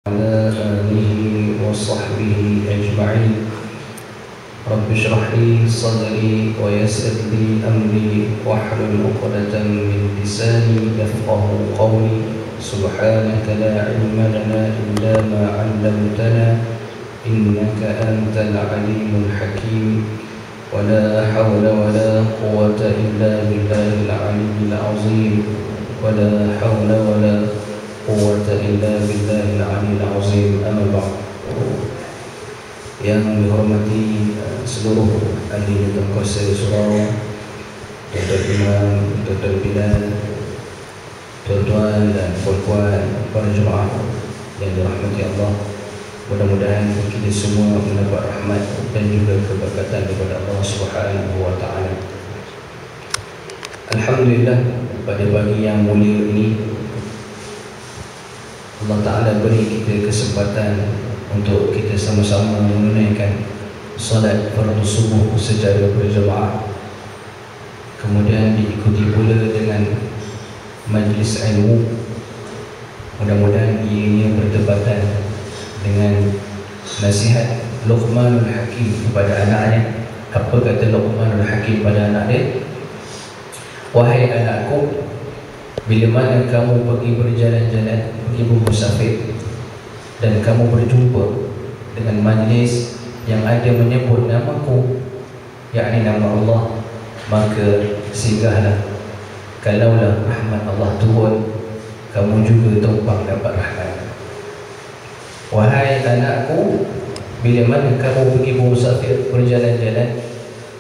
وعلى آله وصحبه أجمعين. رب اشرح لي صدري ويسر لي أمري واحلل عقدة من لساني يفقه قولي. سبحانك لا علم لنا إلا ما علمتنا إنك أنت العليم الحكيم. ولا حول ولا قوة إلا بالله العلي العظيم. ولا حول ولا quwwata illa billahil aliyil azim. Amma ba'd. Yang dihormati seluruh ahli dan kuasa surau, Dr. Imam, Dr. Bilal, tuan-tuan dan puan-puan, para jemaah yang dirahmati Allah. Mudah-mudahan kita semua mendapat rahmat dan juga keberkatan daripada Allah Subhanahu wa taala. Alhamdulillah, pada pagi yang mulia ini Allah Ta'ala beri kita kesempatan untuk kita sama-sama menunaikan salat fardu subuh secara berjemaah, kemudian diikuti pula dengan majlis ilmu. Mudah-mudahan ianya bertepatan dengan nasihat Luqmanul Hakim kepada anaknya. Apa kata Luqmanul Hakim pada anak dia? Wahai anakku, bila mana kamu pergi berjalan-jalan, pergi bermusafir, dan kamu berjumpa dengan majlis yang ada menyebut namaku, yakni nama Allah, maka singgahlah. Kalaulah rahmat Allah turun, kamu juga tumpang dapat rahmat. Wahai anakku, bila mana kamu pergi bermusafir, berjalan-jalan,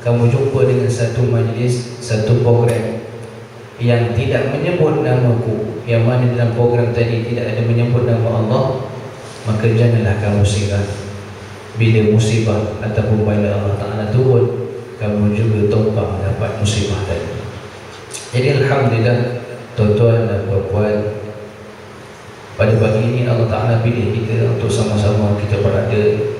kamu jumpa dengan satu majlis, satu program yang tidak menyebut namaku, yang mana dalam program tadi tidak ada menyebut nama Allah, maka janganlah kamu singgah. Bila musibah ataupun bala Allah Ta'ala turun, kamu juga tumpang dapat musibah tadi. Jadi Alhamdulillah, tuan-tuan dan puan-puan, pada pagi ini Allah Ta'ala pilih kita untuk sama-sama kita berada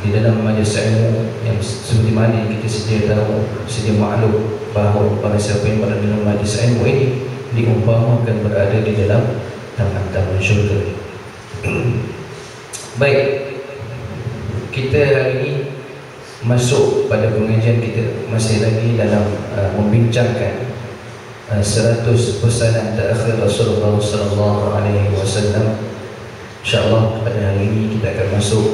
di dalam majlis ilmu yang seperti mana yang kita sedia tahu, sedia maklum bahawa para siapa yang berada dalam majlis ilmu ini diumpamakan berada di dalam taman-taman syurga. Baik, kita hari ini masuk pada pengajian kita, masih lagi dalam membincangkan 100 pesanan terakhir Rasulullah sallallahu alaihi wasallam. InsyaAllah pada hari ini kita akan masuk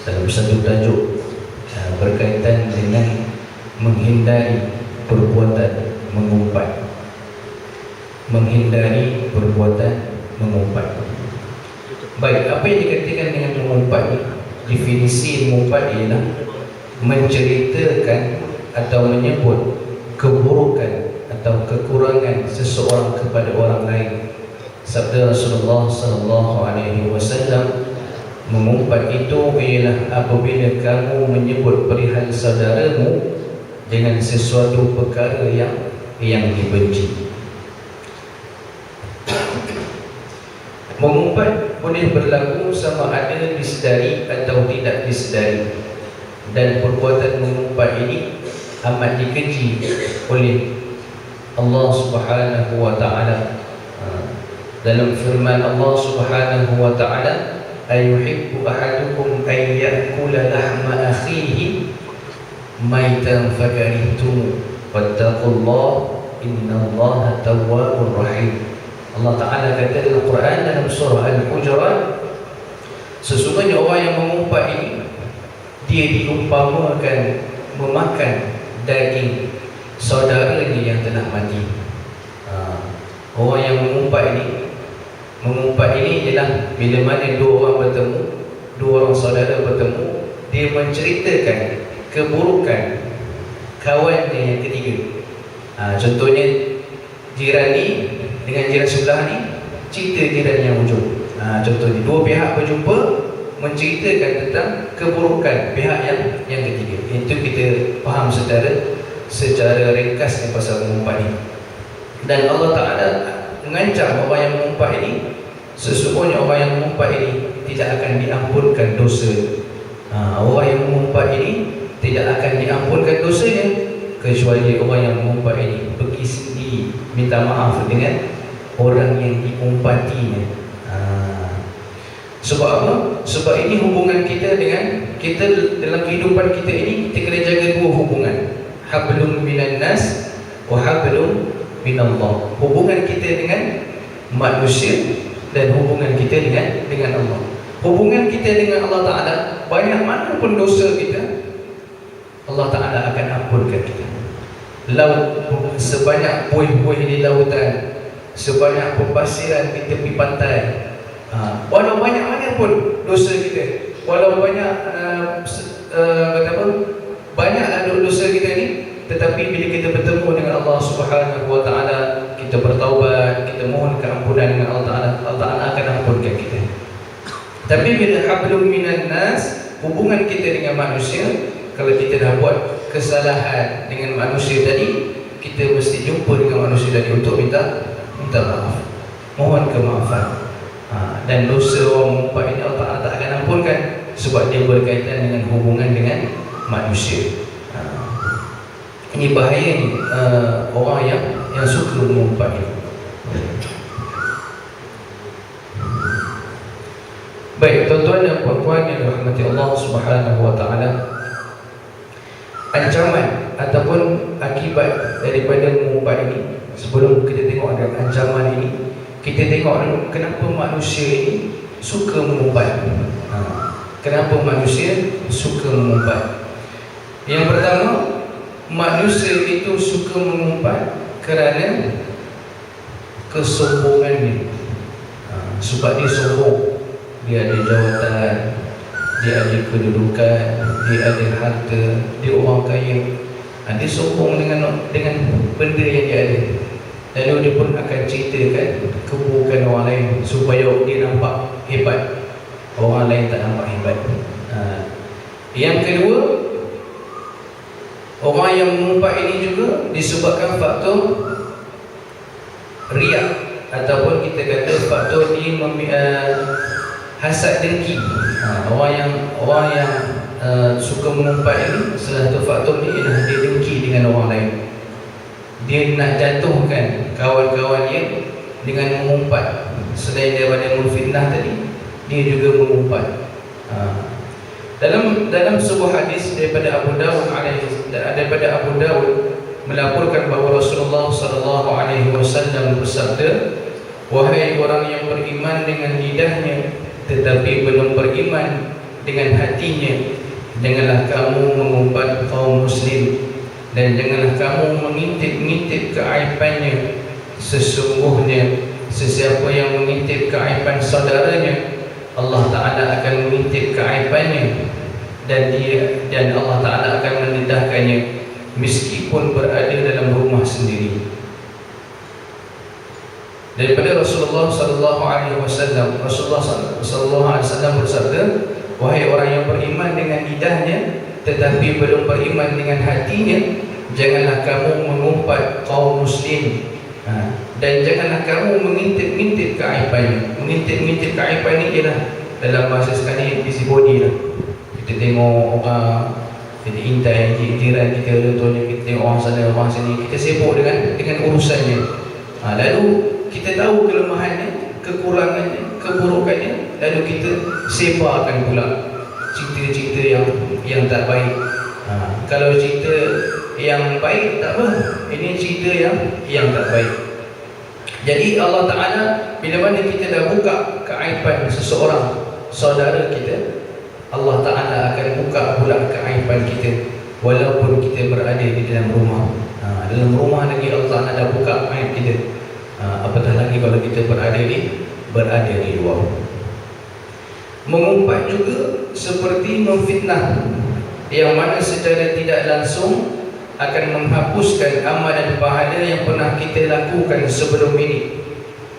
dalam satu tajuk berkaitan dengan menghindari perbuatan mengumpat. Menghindari perbuatan mengumpat. Baik, apa yang dikatakan dengan mengumpat ini? Definisi mengumpat ialah menceritakan atau menyebut keburukan atau kekurangan seseorang kepada orang lain. Sabda Rasulullah sallallahu alaihi wasallam, mengumpat itu ialah apabila kamu menyebut perihal saudaramu dengan sesuatu perkara yang dibenci. Mengumpat boleh berlaku sama ada disedari atau tidak disedari, dan perbuatan mengumpat ini amat dikeji oleh Allah Subhanahu wa taala. Dalam firman Allah Subhanahu wa taala, ayuhibbu ahadukum an ya'kula lahma akhihi maitan fakarihtum wattaqullaha innallaha tawwabur rahim. Allah Ta'ala kata dalam Quran dalam surah Al-Hujurat, sesungguhnya orang yang mengumpat ini dia diumpamakan memakan daging saudaranya yang telah mati. Orang yang mengumpat ini ialah bila mana dua orang bertemu, dua orang saudara bertemu, dia menceritakan keburukan kawannya yang ketiga. Contohnya jiran ni dengan jiran sebelah ni cerita jiran yang ujung. Contohnya dua pihak berjumpa menceritakan tentang keburukan pihak yang ketiga. Itu kita faham secara ringkas pasal mengumpat ni. Dan Allah Ta'ala mengancam orang yang mengumpat ini, sesungguhnya orang yang mengumpat ini tidak akan diampunkan dosa. Orang yang mengumpat ini tidak akan diampunkan dosanya kecuali orang yang mengumpat ini pergi sendiri minta maaf dengan orang yang diumpatinya. Sebab apa? Sebab ini hubungan kita dengan kita dalam kehidupan kita ini, kita kena jaga dua hubungan. Hablum minan nas wa hablum minallah. Hubungan kita dengan manusia dan hubungan kita dengan Allah. Hubungan kita dengan Allah Ta'ala, banyak mana pun dosa kita, Allah Ta'ala akan ampunkan kita. Laut sebanyak buih-buih di lautan, sebanyak pembasiran di tepi pantai, walau banyak mana pun dosa kita, walau banyak banyaklah dosa kita ni, tetapi bila kita bertemu dengan Allah Subhanahu wa Ta'ala, kita bertaubat, kita mohon keampunan dengan Allah Ta'ala, Allah Ta'ala akan ampunkan kita. Tapi bila hablum minan nas, hubungan kita dengan manusia, kalau kita dah buat kesalahan dengan manusia tadi, kita mesti jumpa dengan manusia tadi untuk minta maaf, mohon kemaafan. Dan dosa orang mengumpat ini Allah Ta'ala tak akan ampunkan, sebab dia berkaitan dengan hubungan dengan manusia. Ini bahaya ni, orang yang suka mengumpat ini. Baik, tuan-tuan dan puan-puan yang dirahmati Allah Subhanahu wa Ta'ala, ancaman ataupun akibat daripada mengumpat ini, sebelum kita tengok ada ancaman ini, kita tengok dulu kenapa manusia ini suka mengumpat. Kenapa manusia suka mengumpat? Yang pertama, manusia itu suka mengumpat kerana kesombongannya. Sebab dia sombong, dia ada jawatan, dia ada kedudukan, dia ada harta, dia orang kaya. Dia sombong dengan benda yang dia ada. Lalu dia pun akan ceritakan keburukan orang lain supaya dia nampak hebat, orang lain tak nampak hebat. Yang kedua, orang yang mengumpat ini juga disebabkan faktor riak, ataupun kita kata faktor dia hasad dengki. Orang yang suka mengumpat ini, salah satu faktor ni ialah dia dengki dengan orang lain. Dia nak jatuhkan kawan-kawan dia dengan mengumpat. Selain daripada memfitnah tadi, dia juga mengumpat. Dalam sebuah hadis daripada Abu Dawud melaporkan bahawa Rasulullah sallallahu alaihi wasallam bersabda, "Wahai orang yang beriman dengan lidahnya tetapi belum beriman dengan hatinya, janganlah kamu mengumpat kaum muslim, dan janganlah kamu mengintip-ngintip keaibannya. Sesungguhnya sesiapa yang mengintip keaiban saudaranya, Allah Ta'ala akan mengintip keaibannya, dan Allah Ta'ala akan mendedahkannya meskipun berada dalam rumah sendiri." Daripada Rasulullah sallallahu alaihi wasallam, Rasulullah sallallahu alaihi wasallam bersabda, "Wahai orang yang beriman dengan lidahnya tetapi belum beriman dengan hatinya, janganlah kamu mengumpat kaum muslim, dan janganlah kamu mengintip-ngintip keaibannya." Mengintip-ngintip keaiban ni ialah dalam bahasa sekarang busybody lah. Kita tengok orang, kita intai jiran kita, contohnya kita tengok orang sana orang sini, kita sibuk dengan urusannya. Lalu kita tahu kelemahannya, kekurangannya, keburukannya, lalu kita sebarkan pula cerita-cerita yang tak baik. Kalau cerita yang baik tak apa, ini cerita yang tak baik. Jadi Allah Ta'ala, bila mana kita dah buka keaiban seseorang, saudara kita, Allah Ta'ala akan buka pula keaiban kita, walaupun kita berada di dalam rumah. Dalam rumah lagi Allah Ta'ala dah buka aib kita, apatah lagi kalau kita berada di luar. Mengumpat juga seperti memfitnah, yang mana secara tidak langsung akan menghapuskan amal dan pahala yang pernah kita lakukan sebelum ini.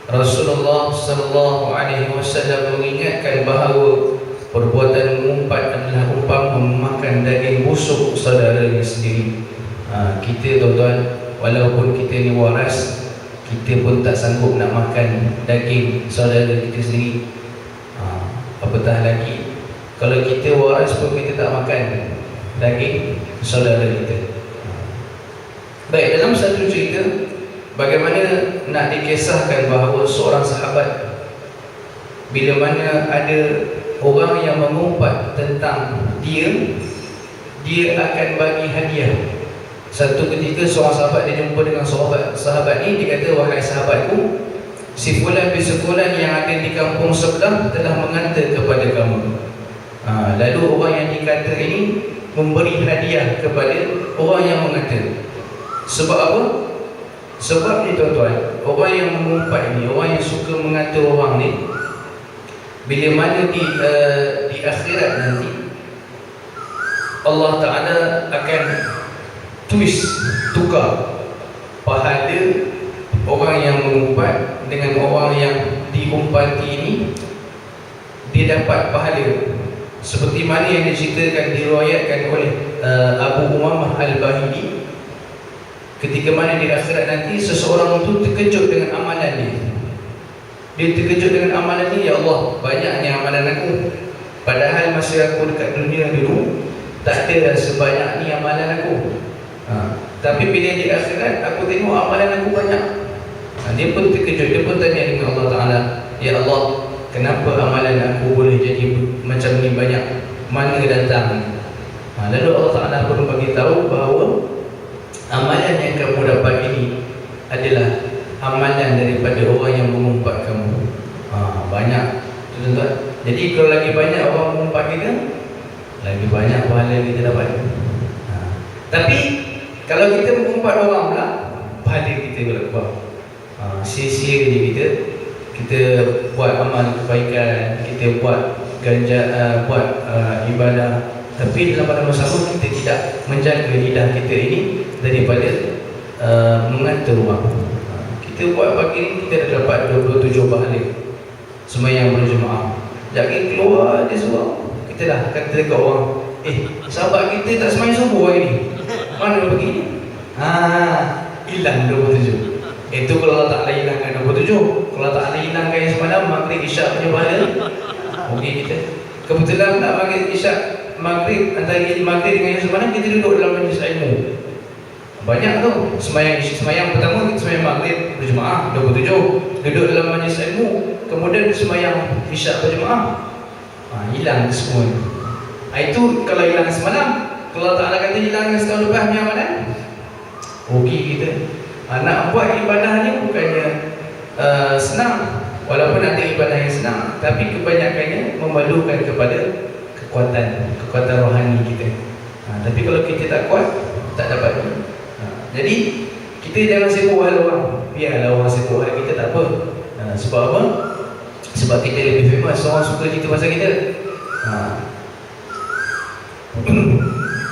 Rasulullah sallallahu alaihi wasallam mengingatkan bahawa perbuatan mengumpat adalah umpama memakan daging busuk saudaranya sendiri. Kita tuan-tuan, walaupun kita ni waras, kita pun tak sanggup nak makan daging saudara kita sendiri. Apatah lagi kalau kita waras pun kita tak makan daging saudara kita. Baik, dalam satu cerita bagaimana nak dikisahkan bahawa seorang sahabat bila mana ada orang yang mengumpat tentang dia akan bagi hadiah. Satu ketika seorang sahabat dia jumpa dengan sahabat ni, dia kata, wahai sahabatku, si fulan bin fulan yang ada di kampung sebelah telah mengata kepada kamu. Lalu orang yang dikata ini memberi hadiah kepada orang yang mengata. Sebab apa? Sebab ni tuan-tuan, orang yang mengumpat ni, orang yang suka mengata orang ni, bila mana di akhirat nanti Allah Ta'ala akan tukar pahala orang yang mengumpat dengan orang yang diumpati ini. Dia dapat pahala seperti mana yang diceritakan, diriwayatkan oleh Abu Umamah Al-Bahili, ketika mana di akhirat nanti seseorang itu terkejut dengan amalan dia. Dia terkejut dengan amalan dia, ya Allah, banyaknya amalan aku, padahal masa aku dekat dunia dulu tak ada sebanyak ni amalan aku. Tapi bila di akhirat aku tengok amalan aku banyak. Dia pun terkejut, dia pun tanya dengan Allah Ta'ala, ya Allah, kenapa amalan aku boleh jadi macam ni banyak? Mana datang? Lalu Allah Ta'ala pun bagi tahu bahawa amalan yang kamu dapat ini adalah amalan daripada orang yang mengumpat kamu. Banyak, tuan-tuan. Jadi kalau lagi banyak orang mengumpat kita, lagi banyak pahala yang kita dapat. Tapi kalau kita mengumpat orang pula, pahala kita berlepas. Sia-sia kerja kita buat amal kebaikan, kita buat ibadah, tapi dalam pada masa sama kita tidak menjaga lidah kita ini daripada mengata orang. Kita buat pagi ni kita dah dapat 27 pahala sembahyang berjemaah. Jadi keluar dia suruh, kita dah kata dekat orang, sahabat kita tak sembahyang subuh hari ni, mana dia pergi ni? Hilang 27. Itu kalau Allah Ta'ala hilangkan 27. Kalau tak ada hilangkan yang semalam, maghrib isyak punya pahala, okey kita. Kebetulan nak maghrib isyak, maghrib, antara maghrib dengan yang semalam kita duduk dalam majlis ilmu. Banyak tu. Sembahyang pertama kita sembahyang maghrib berjemaah 27, duduk dalam majlis ilmu, kemudian sembahyang isyak berjemaah. Hilang semua. Itu kalau hilang semalam. Kalau tak ada kata hilang setahun lepas punya amalan, okey kita. Nak buat ibadah ni bukannya senang. Walaupun ada ibadah yang senang, tapi kebanyakannya memerlukan kepada kekuatan rohani kita. Tapi kalau kita tak kuat, tak dapat. Jadi kita jangan sibuk hal orang. Biarlah orang sibuk hal kita, tak apa. Sebab apa? Sebab kita lebih famous, orang suka cerita pasal kita.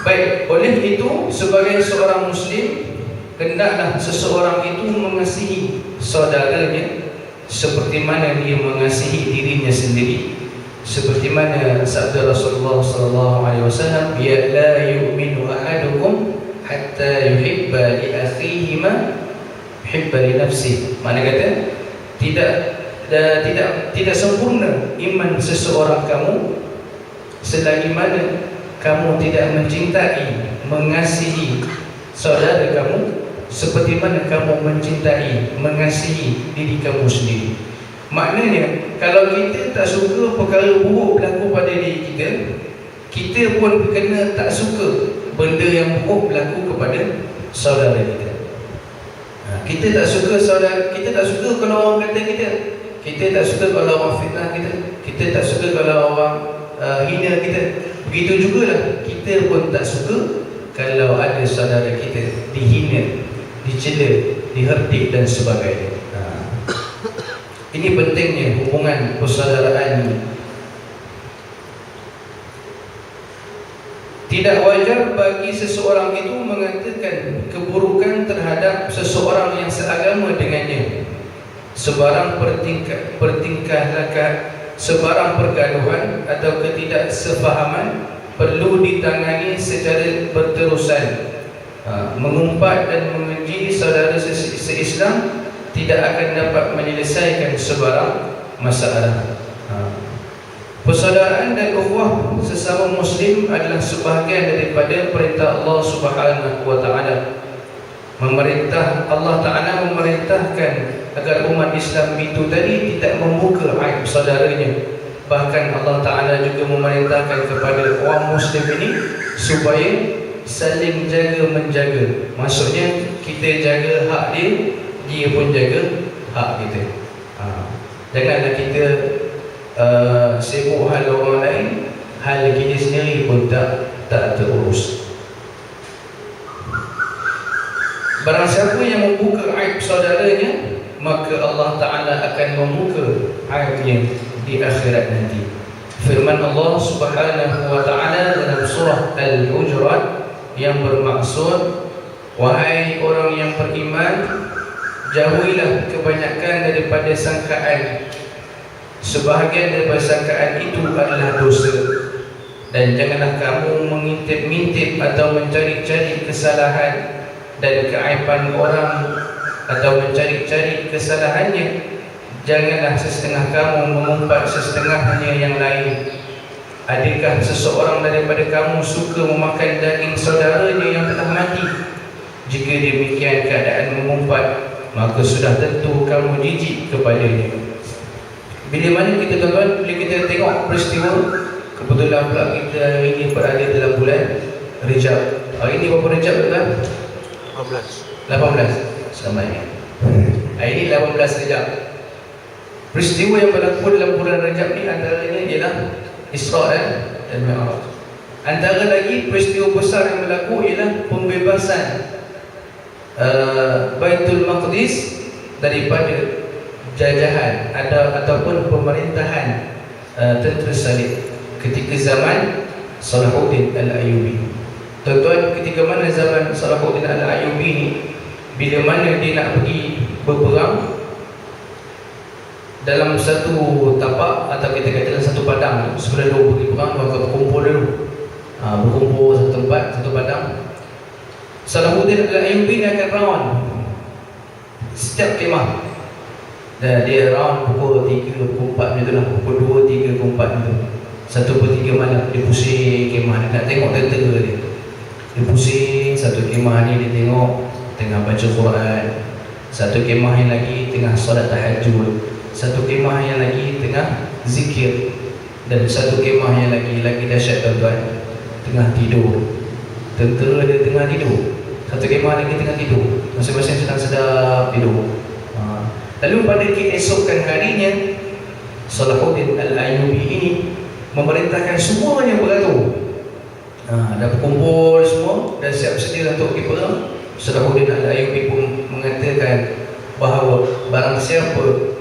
Baik, oleh itu sebagai seorang Muslim, hendaklah seseorang itu mengasihi saudaranya seperti mana dia mengasihi dirinya sendiri. Seperti mana sabda Rasulullah SAW, ya la yu'minu ahadukum hatta yuhibba li akhihi ma yuhibba li nafsihi. Mana kata tidak sempurna iman seseorang kamu selagi mana kamu tidak mencintai, mengasihi saudara kamu seperti mana kamu mencintai, mengasihi diri kamu sendiri. Maknanya, kalau kita tak suka perkara buruk berlaku pada diri kita, kita pun kena tak suka benda yang buruk berlaku kepada saudara kita. Kita tak suka kalau orang kata kita, kita tak suka kalau orang fitnah kita, kita tak suka kalau orang hina kita. Begitu jugalah kita pun tak suka kalau ada saudara kita dihina, dicela, diherdik dan sebagainya. Ini pentingnya hubungan persaudaraan ini. Tidak wajar bagi seseorang itu mengatakan keburukan terhadap seseorang yang seagama dengannya. Sebarang pertingkah laku, sebarang pergaduhan atau ketidaksefahaman perlu ditangani secara berterusan. Mengumpat dan mengenji saudara se-Islam tidak akan dapat menyelesaikan sebarang masalah. Persaudaraan dan ukhuwah sesama Muslim adalah sebahagian daripada perintah Allah Subhanahu wa Ta'ala. Allah Ta'ala memerintahkan agar umat Islam itu tadi tidak membuka aib saudaranya. Bahkan Allah Ta'ala juga memerintahkan kepada orang Muslim ini supaya saling jaga-menjaga. Maksudnya kita jaga hak dia, dia pun jaga hak kita. Janganlah kita sibuk hal orang lain, hal kita sendiri pun tak terurus. Barang siapa yang membuka aib saudaranya, maka Allah Ta'ala akan membuka aibnya di akhirat nanti. Firman Allah Subhanahu wa Ta'ala dalam surah Al-Hujurat yang bermaksud, wahai orang yang beriman, jauhilah kebanyakan daripada sangkaan. Sebahagian daripada sangkaan itu adalah dosa. Dan janganlah kamu mengintip-ngintip atau mencari-cari kesalahan dan keaiban orang, atau mencari-cari kesalahannya. Janganlah sesetengah kamu mengumpat sesetengahnya yang lain. Adakah seseorang daripada kamu suka memakan daging saudaranya yang telah mati? Jika demikian keadaan mengumpat, maka sudah tentu kamu jijik kepadanya. Bila mana kita tuan-tuan, bila kita tengok peristiwa, kebetulan pula kita ini berada dalam bulan Rejab. Hari ini berapa Rejab tuan-tuan? 18. Selamat ingat. Hari ini 18 Rejab. Peristiwa yang berlaku dalam bulan Rejab ni antaranya ialah Isra dan Mi'raj. Antara lagi peristiwa besar yang berlaku ialah pembebasan Baitul Maqdis daripada jajahan ataupun pemerintahan tentera salib ketika zaman Salahuddin Al-Ayyubi. Tuan-tuan, ketika mana zaman Salahuddin Al-Ayyubi ni, bila mana dia nak pergi berperang dalam satu tapak, atau kita kata dalam satu padang, sebelum dia pergi perang, maka berkumpul dulu. Berkumpul satu tempat, satu padang. Salahuddin Al-Ayyubi ni akan rawan setiap kemah. Dan dia rawan pukul 3, pukul 4 macam tu lah, pukul 2, 3, pukul 4 macam tu. 1/3 malam dia pusing kemah, dia nak tengok tentera dia. Dia pusing, satu kemah ni dia tengok tengah baca Quran, satu kemah yang lagi tengah solat tahajud, satu kemah yang lagi tengah zikir, dan satu kemah yang lagi dahsyat tuan-tuan, tengah tidur. Tentera dia tengah tidur, satu kemah lagi tengah tidur, masing-masing sedang tidur. Lalu pada keesokan harinya, Salahuddin Al-Ayyubi ini memerintahkan semuanya beratur. Dah berkumpul semua dan siap sedia untuk pergi perang. Salahuddin Al-Ayyubi pun mengatakan bahawa barang siapa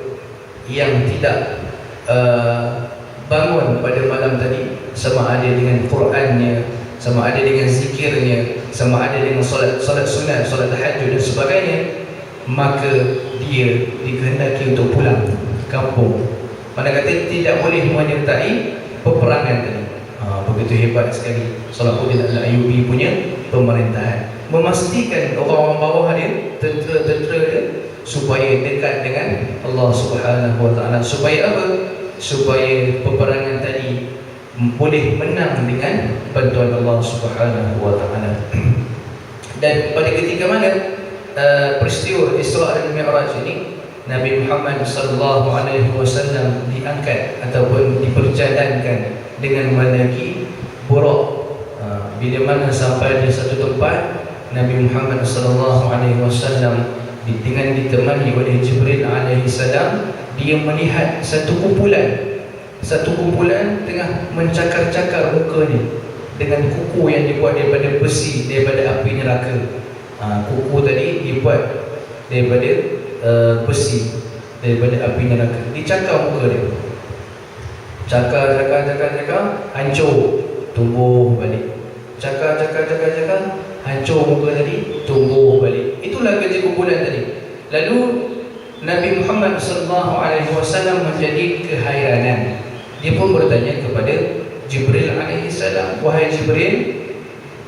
yang tidak bangun pada malam tadi, sama ada dengan Qurannya, sama ada dengan zikirnya, sama ada dengan solat sunat, solat tahajud dan sebagainya, maka dia dikehendaki untuk pulang kampung. Mana kata tidak boleh menyertai peperangan tadi. Begitu hebat sekali Salahuddin Al-Ayyubi punya pemerintahan, memastikan orang-orang bawah dia, tentera-tentera dia, supaya dekat dengan Allah Subhanahu wa Ta'ala. Supaya apa? Supaya peperangan tadi boleh menang dengan bantuan Allah Subhanahu wa Ta'ala. Dan pada ketika mana peristiwa Isra dan Mi'raj ini, Nabi Muhammad sallallahu alaihi wasallam diangkat ataupun diperjalankan dengan menaiki buraq. Bila mana sampai di satu tempat, Nabi Muhammad sallallahu alaihi wasallam dengan ditemani oleh Jibril alaihi salam, dia melihat satu kumpulan tengah mencakar-cakar mukanya dengan kuku yang dibuat daripada besi, daripada api neraka. Kuku tadi dibuat daripada besi, daripada api neraka. Dicakar muka dia, cakar, hancur, tumbuh balik. Cakar, hancur muka tadi, tumbuh balik. Itulah kerja kumpulan tadi. Lalu Nabi Muhammad SAW menjadi kehairanan. Dia pun bertanya kepada Jibril alaihissalam, wahai Jibril,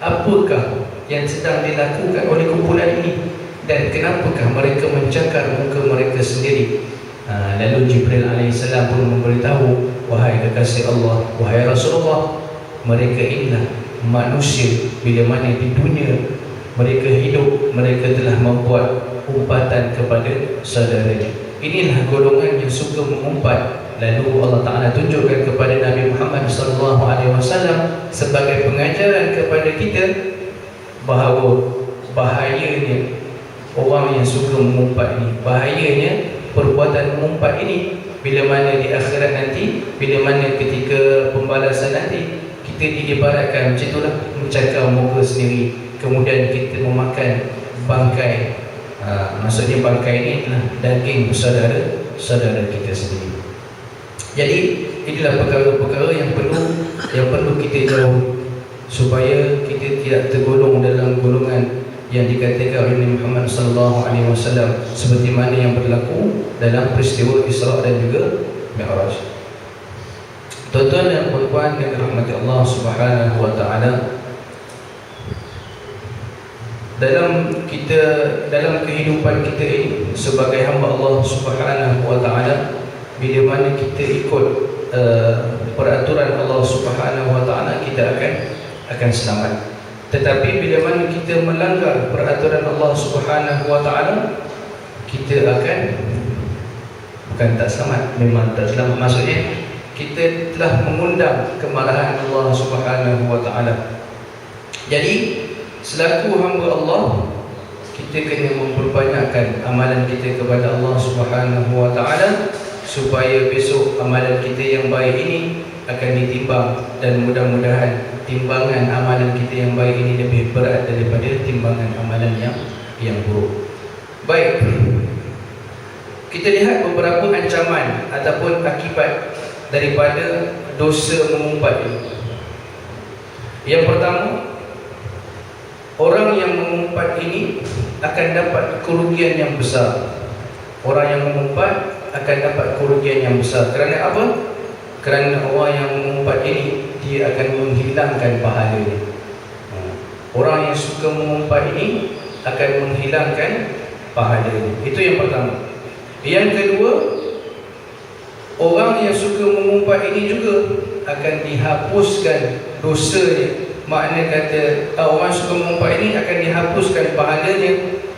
apakah yang sedang dilakukan oleh kumpulan ini, dan kenapakah mereka mencakar muka mereka sendiri? Lalu Jibril alaihissalam pun memberitahu, wahai kekasih Allah, wahai Rasulullah, mereka inilah manusia bila mana di dunia mereka hidup, mereka telah membuat umpatan kepada saudaranya. Inilah golongan yang suka mengumpat. Lalu Allah Ta'ala tunjukkan kepada Nabi Muhammad SAW sebagai pengajaran kepada kita bahawa bahayanya orang yang suka mengumpat ini, bahayanya perbuatan mengumpat ini. Bila mana di akhirat nanti, bila mana ketika pembalasan nanti, kita diibaratkan macam itulah, mencakar muka sendiri, kemudian kita memakan bangkai. Maksudnya bangkai ini adalah daging saudara kita sendiri. Jadi inilah perkara-perkara yang perlu kita jauh, supaya kita tidak tergolong dalam golongan yang dikatakan oleh Nabi Muhammad SAW, seperti mana yang berlaku dalam peristiwa Isra dan juga Mi'raj. Tuan-tuan dan puan-puan yang dirahmati Allah Subhanahu wa taala, dalam kehidupan kita ini sebagai hamba Allah Subhanahu wa taala, bila mana kita ikut peraturan Allah Subhanahu wa taala, kita akan selamat. Tetapi bila mana kita melanggar peraturan Allah Subhanahu wa taala, kita akan bukan tak selamat, memang tak selamat. Maksudnya kita telah mengundang kemarahan Allah Subhanahu wa taala. Jadi selaku hamba Allah, kita kena memperbanyakkan amalan kita kepada Allah Subhanahu wa taala, supaya besok amalan kita yang baik ini akan ditimbang, dan mudah-mudahan timbangan amalan kita yang baik ini lebih berat daripada timbangan amalan yang buruk. Baik, kita lihat beberapa ancaman ataupun akibat daripada dosa mengumpat ini. Yang pertama, orang yang mengumpat ini akan dapat kerugian yang besar. Orang yang mengumpat akan dapat kerugian yang besar. Kerana apa? Kerana orang yang mengumpat ini, dia akan menghilangkan pahalanya. Orang yang suka mengumpat ini akan menghilangkan pahalanya. Itu yang pertama. Yang kedua, orang yang suka mengumpat ini juga akan dihapuskan dosanya. Makna kata orang suka mengumpat ini akan dihapuskan pahalanya,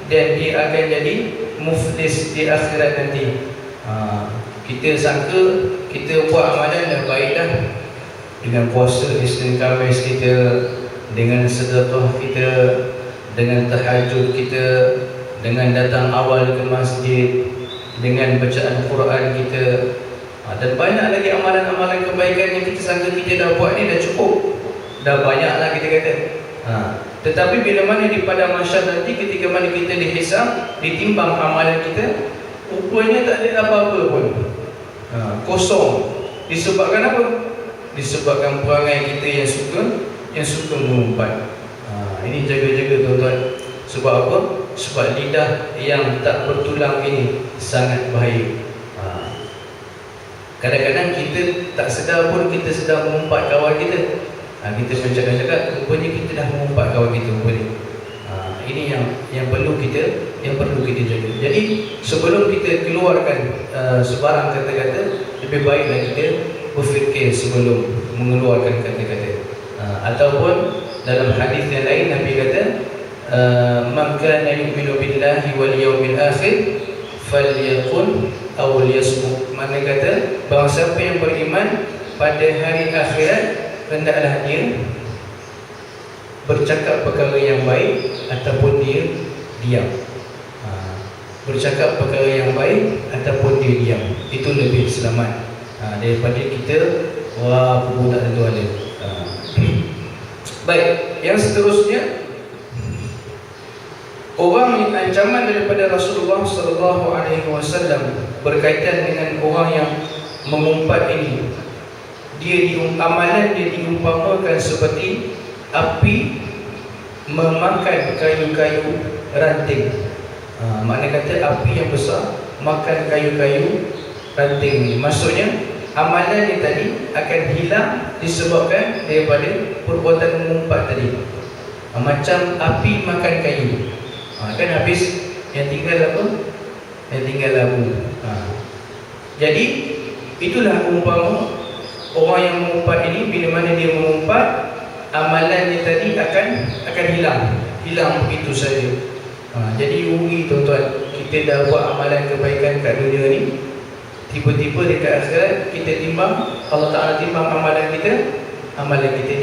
dan dia akan jadi muflis di akhirat nanti. Kita sangka kita buat amalan dah baik dah, dengan puasa Isnin Khamis kita, dengan sedekah kita, dengan tahajud kita, dengan datang awal ke masjid, dengan bacaan Quran kita, dan banyak lagi amalan-amalan kebaikan yang kita sangka kita dah buat ni dah cukup, dah banyak lah kita kata. Tetapi bila mana di padang mahsyar nanti, ketika mana kita dihisab, ditimbang amalan kita, rupanya tak ada apa-apa pun, kosong. Disebabkan apa? Disebabkan perangai kita yang suka mengumpat. Ini jaga-jaga tuan-tuan. Sebab apa? Sebab lidah yang tak bertulang ini sangat bahaya. Kadang-kadang kita tak sedar pun kita sedang mengumpat kawan kita. Kita mencakap-cakap, rupanya kita dah mengumpat kawan kita rupanya. Ini yang perlu kita jaga. Jadi sebelum kita keluarkan sebarang kata-kata, lebih baiklah kita berfikir sebelum mengeluarkan kata-kata. Ataupun dalam hadis yang lain Nabi kata, man kana yu'minu billahi wal yawmil akhir falyaqul aw liyasmut. Mana kata, bahawa siapa yang beriman pada hari akhirat, hendaklah dia bercakap perkara yang baik ataupun dia diam. Bercakap perkara yang baik ataupun dia diam, itu lebih selamat daripada kita pun tak tentu ada. Baik, yang seterusnya, orang yang ancaman daripada Rasulullah SAW berkaitan dengan orang yang mengumpat ini. Amalan dia diumpamakan seperti api memakan kayu-kayu ranting. Makna kata api yang besar makan kayu-kayu ranting ni. Maksudnya amalan ni tadi akan hilang disebabkan daripada perbuatan mengumpat tadi. Macam api makan kayu, kan habis, yang tinggal apa? Yang tinggal labu. Jadi itulah umpama orang yang mengumpat ini. Bila mana dia mengumpat, amalan dia tadi akan hilang begitu saja. Jadi rugi tuan-tuan, kita dah buat amalan kebaikan kat dunia ni, tiba-tiba dekat akhirat kita timbang, Allah Ta'ala timbang amalan kita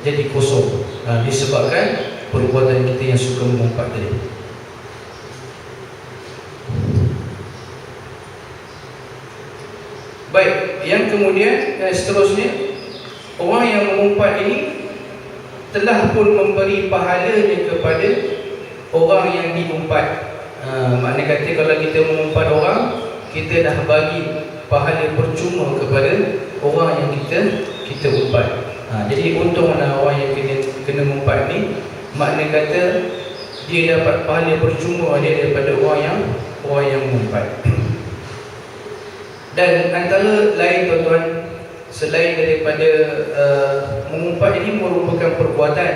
jadi kosong, disebabkan perbuatan kita yang suka mengumpat tadi. Baik, yang kemudian seterusnya, orang yang mengumpat ini telah pun memberi pahalanya kepada orang yang diumpat. Maknanya kata kalau kita mengumpat orang, kita dah bagi pahala percuma kepada orang yang kita umpat. Jadi untunglah orang yang kena mengumpat ni, maknanya kata dia dapat pahala percuma dia daripada orang yang mengumpat. Dan antara lain tuan-tuan, selain daripada mengumpat ini merupakan perbuatan,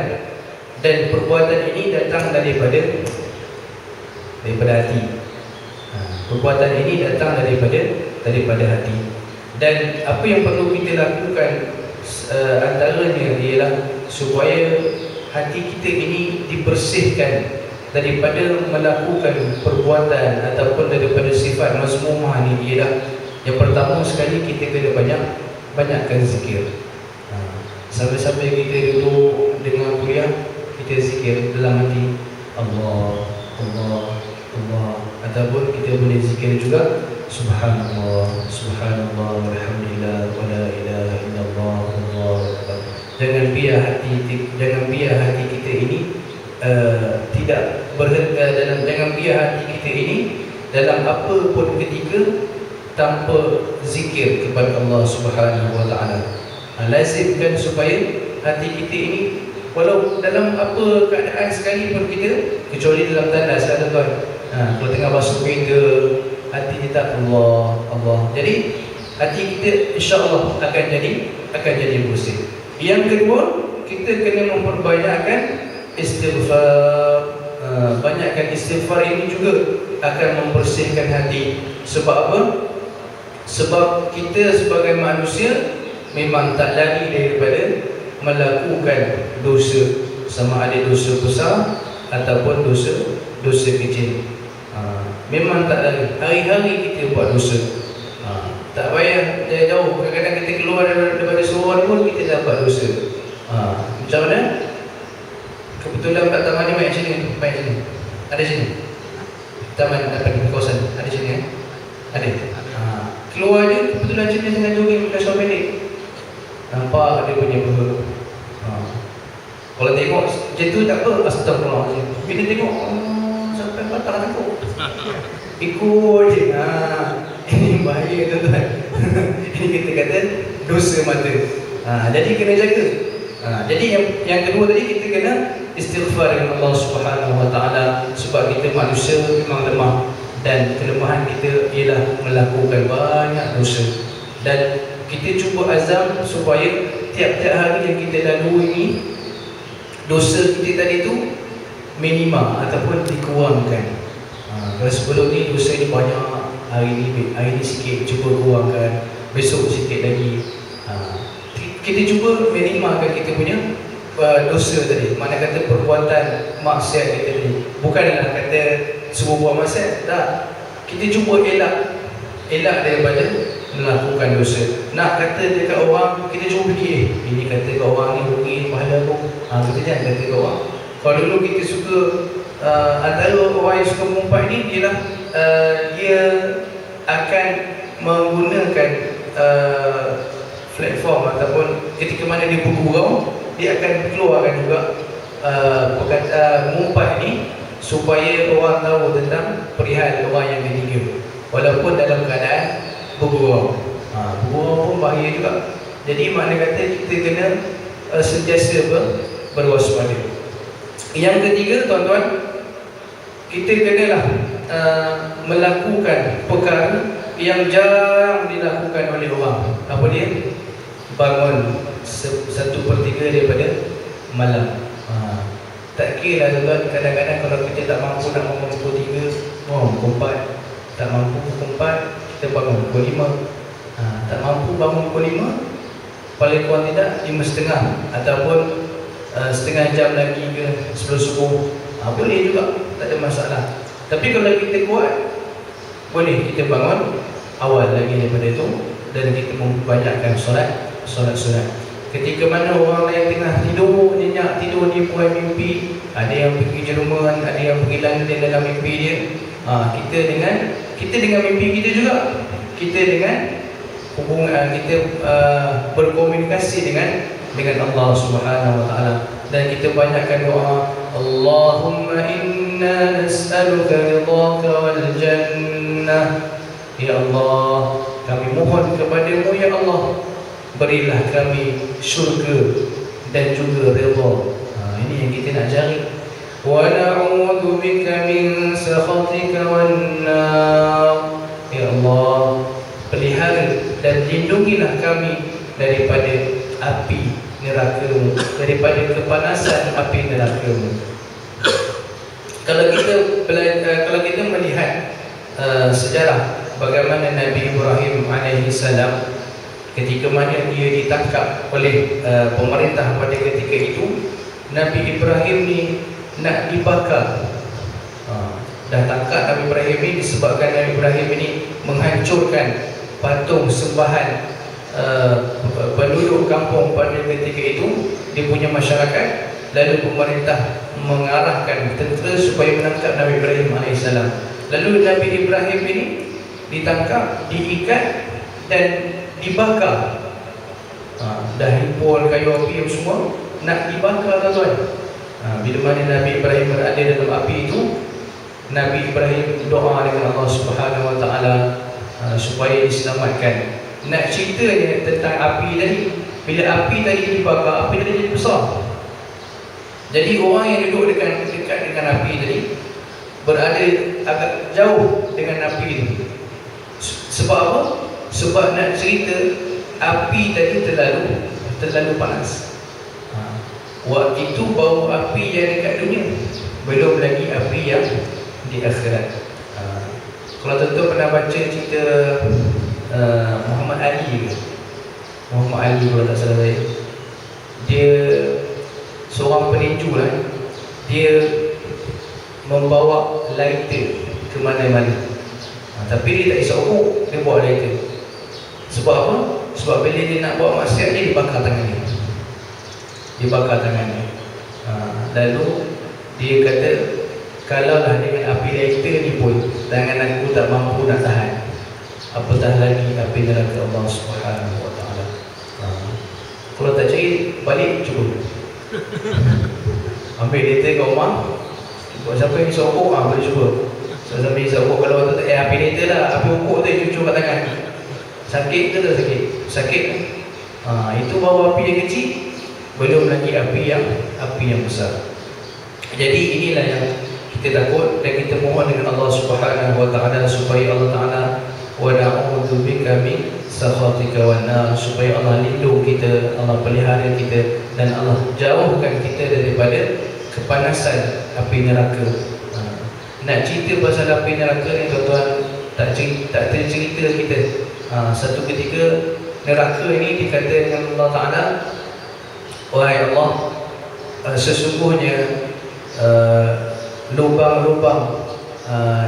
dan perbuatan ini datang daripada hati. Perbuatan ini datang daripada hati. Dan apa yang perlu kita lakukan antaranya ialah supaya hati kita ini dibersihkan daripada melakukan perbuatan ataupun daripada sifat mazmumah ni. Ialah yang pertama sekali, kita kena banyakkan zikir. Sampai-sampai kita duduk dengan kuliah, kita zikir dalam hati Allah, Allah, Allah. Ataupun kita boleh zikir juga Subhanallah, Subhanallah, Walhamdulillah, wa la ilaha illallah, Allahu akbar. Jangan biar hati kita ini tidak berhenti jangan biar hati kita ini dalam apa pun ketika tanpa zikir kepada Allah Subhanahu wa taala. Lazimkan supaya hati kita ini, walau dalam apa keadaan sekalipun kita, kecuali dalam tandas ada tuan. Kalau tengah basuh kereta, hati kita Allah, Allah. Jadi hati kita insya-Allah akan jadi bersih. Yang kedua, kita kena memperbanyakkan istighfar. Banyakkan istighfar ini juga akan membersihkan hati. Sebab apa? Sebab kita sebagai manusia memang tak lari daripada melakukan dosa, sama ada dosa besar ataupun dosa kecil. Memang tak lari. Hari-hari kita buat dosa. Tak payah jauh. Kadang-kadang kita keluar daripada seorang pun kita dah buat dosa. Macam mana? Kebetulan kat taman ni banyak sini. Ada sini. Taman apa di kawasan ada sini. Ada. Keluar je, kebetulan jenis tengah jogging pakai seluar pendek. Nampak dia punya perut. Kalau tengok macam tu tak apa, astagfirullahaladzim. Bila tengok, sampai patah takut. Ikut je. Ini bahaya tuan-tuan. Ini kita kata dosa mata. Jadi kena jaga. Jadi yang kedua tadi, kita kena istighfar dengan Allah Subhanahu wa taala, sebab kita manusia memang lemah. Dan kelemahan kita ialah melakukan banyak dosa. Dan kita cuba azam supaya tiap-tiap hari yang kita lalui ini, dosa kita tadi tu minima ataupun dikurangkan. Kalau sebelum ni dosa ni banyak, hari ni sikit, cuba kurangkan, besok sikit lagi. Kita cuba minimalkan kita punya dosa tadi. Mana kata perbuatan maksiat kita tadi. Bukanlah kata suruh buat maksiat, tak. Kita cuba elak daripada melakukan dosa. Nak kata dekat orang, kita cuba fikir, ini kata kat orang ni rugi pahala aku. Kita jangan kata kat orang. Kalau dulu kita suka antara orang yang suka mengumpat ni ialah dia akan menggunakan platform ataupun ketika mana dia bergurau, dia akan keluarkan juga mengumpat ni supaya orang tahu tentang perihal orang yang ketiga, walaupun dalam keadaan bergurau. Bergurau pun bahaya juga. Jadi makna kata kita kena sentiasa berwaspada. Yang ketiga tuan-tuan, kita kenalah melakukan perkara yang jarang dilakukan oleh orang. Apa dia? Bangun 1/3 daripada malam. Tak kira lah tuan-tuan, kadang-kadang kalau kita tak mampu nak bangun pukul 3, pukul 4. Tak mampu pukul 4, kita bangun pukul 5. Tak mampu bangun pukul 5, paling kurang tidak 5.30 ataupun setengah jam lagi ke sebelum subuh. Boleh juga. tak ada masalah. Tapi kalau kita kuat, boleh kita bangun awal lagi daripada itu dan kita membanyakkan solat sunat. Ketika mana orang lain tengah tidur, nyenyak tidur, dia buat mimpi, ada yang pergi Jerman, ada yang pergi London dalam mimpi dia. Kita dengan mimpi kita juga, kita dengan hubungan kita berkomunikasi dengan Allah Subhanahu wa taala, dan kita banyakkan doa, Allahumma inna nas'aluka ridhaka wal jannah. Ya Allah, kami mohon kepadamu ya Allah, berilah kami syurga dan juga redha. Ini yang kita nak cari. Wa na'udzu bika min sakhatika wan nar. Ya Allah, pelihara dan lindungilah kami daripada api neraka-Mu, daripada kepanasan api neraka-Mu. Kalau kita melihat sejarah bagaimana Nabi Ibrahim alaihi salam, ketika mana dia ditangkap oleh pemerintah pada ketika itu, Nabi Ibrahim ni nak dibakar. Dah tangkap Nabi Ibrahim ni disebabkan Nabi Ibrahim ini menghancurkan patung sembahan penduduk kampung pada ketika itu, dia punya masyarakat. Lalu pemerintah mengarahkan tentera supaya menangkap Nabi Ibrahim AS. Lalu Nabi Ibrahim ini ditangkap, diikat dan dibakar. Dah himpun kayu api semua, nak dibakar tuan-tuan. Bila mana Nabi Ibrahim berada dalam api itu, Nabi Ibrahim doa dengan Allah Subhanahu wa taala supaya diselamatkan. Nak ceritanya tentang api tadi, bila api tadi dibakar, api tadi jadi besar. Jadi orang yang duduk dekat dengan api tadi berada agak jauh dengan api itu. Sebab apa? Sebab nak cerita api tadi terlalu panas. Waktu itu bau api yang dekat dunia, belum lagi api yang di akhirat. Kalau tuan-tuan pernah baca cerita Muhammad Ali kalau tak salah saya, dia seorang peninju lah. Dia membawa lighter ke mana-mana, tapi dia tak isap rokok, dia bawa lighter. Sebab apa? Sebab bila dia nak buat maksiat, dia dibakar tangan dia. Lalu dia kata, kalaulah dengan api lighter ni pun tangan aku tak mampu nak tahan, apatah lagi api neraka Allah Subhanahu wa taala. Kalau tak cari, balik cuba. Ambil lighter kat rumah, buat siapa yang isap rokok, boleh cuba. Siapa yang isap rokok, kalau waktu tu api lighter lah, api rokok tu cucuk kat tangan. Sakit ke tak sakit? Sakit. Itu baru api yang kecil, belum lagi api yang besar. Jadi inilah yang kita takut, dan kita mohon dengan Allah Subhanahu wa taala supaya Allah taala wa na'udzu bika min sakhatika wan nar, supaya Allah lindung kita, Allah pelihara kita, dan Allah jauhkan kita daripada kepanasan api neraka. Nak cerita pasal api neraka ni tuan-tuan, tak tercerita kita. Satu ketika neraka ini dikata dengan Allah Ta'ala, wahai Allah, sesungguhnya lubang-lubang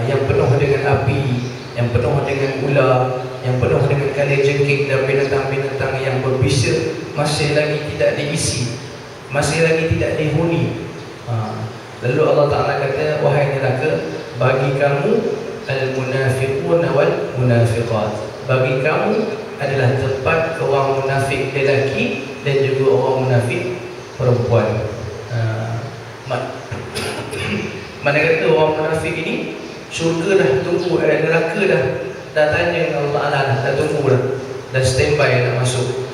yang penuh dengan api, yang penuh dengan ular, yang penuh dengan kalajengking dan binatang-binatang yang berbisa masih lagi tidak diisi, masih lagi tidak dihuni. Lalu Allah Ta'ala kata, wahai neraka, bagi kamu al-munafiqun wal munafiqat, bagi kamu adalah tempat orang munafik lelaki dan juga orang munafik perempuan. Mana kata orang munafik ini, syurga dah tunggu, neraka dah tanya dengan Allah Ta'ala, dah tunggu dah standby nak masuk.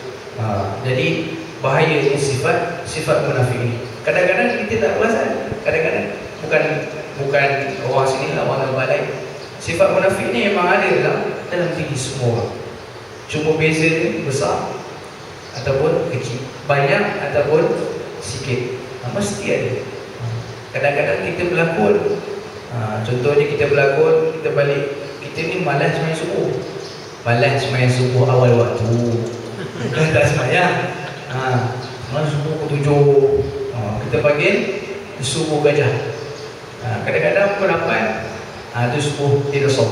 Jadi bahaya ni sifat munafik ini. Kadang-kadang kita tak perasan, kadang-kadang bukan orang sini lah, orang tempat lain. Sifat munafik ni memang ada dalam diri semua orang. Cuma beza dia besar ataupun kecil, banyak ataupun sikit, mesti ada. Kadang-kadang kita berlakon, contohnya kita berlakon, kita balik, kita ni malas sembahyang subuh awal waktu, bukan tak sembahyang. Malam subuh pukul 7, kita panggil subuh gajah. Kadang-kadang pukul 8 tu subuh dia dah sok.